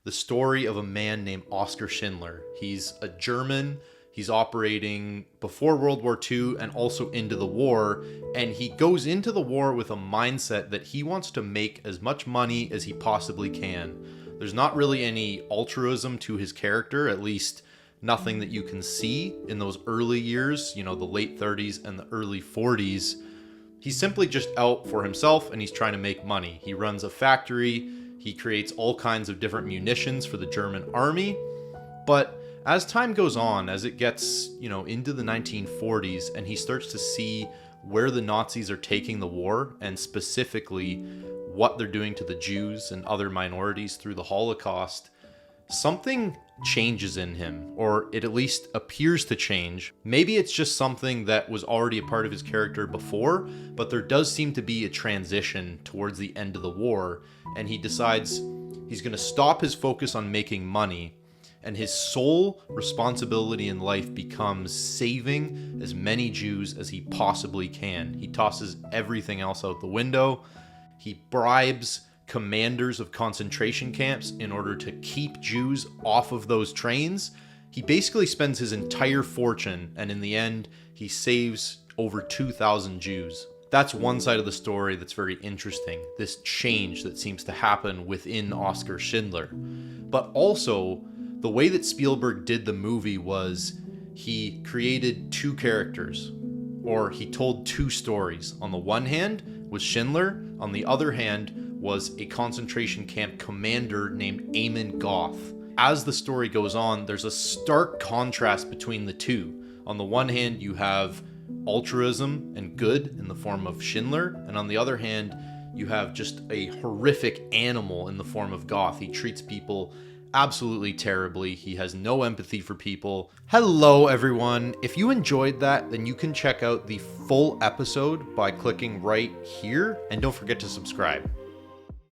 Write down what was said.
the story of a man named Oskar Schindler. He's a German. He's operating before World War II and also into the war. And he goes into the war with a mindset that he wants to make as much money as he possibly can. There's not really any altruism to his character, at least nothing that you can see in those early years, the late 30s and the early 40s. He's simply just out for himself and he's trying to make money. He runs a factory. He creates all kinds of different munitions for the German army. But as time goes on, as it gets, into the 1940s and he starts to see where the Nazis are taking the war and specifically what they're doing to the Jews and other minorities through the Holocaust, something changes in him, or it at least appears to change. Maybe it's just something that was already a part of his character before, but there does seem to be a transition towards the end of the war, and he decides he's going to stop his focus on making money, and his sole responsibility in life becomes saving as many Jews as he possibly can. He tosses everything else out the window. He bribes commanders of concentration camps in order to keep Jews off of those trains. He basically spends his entire fortune, and in the end, he saves over 2,000 Jews. That's one side of the story that's very interesting, this change that seems to happen within Oskar Schindler. But also, the way that Spielberg did the movie was he created two characters, or he told two stories. On the one hand was Schindler, on the other hand was a concentration camp commander named Amon Goth. As the story goes on, there's a stark contrast between the two. On the one hand, you have altruism and good in the form of Schindler, and on the other hand, you have just a horrific animal in the form of Goth. He treats people absolutely terribly. He has no empathy for people. Hello, everyone. If you enjoyed that, then you can check out the full episode by clicking right here, and don't forget to subscribe.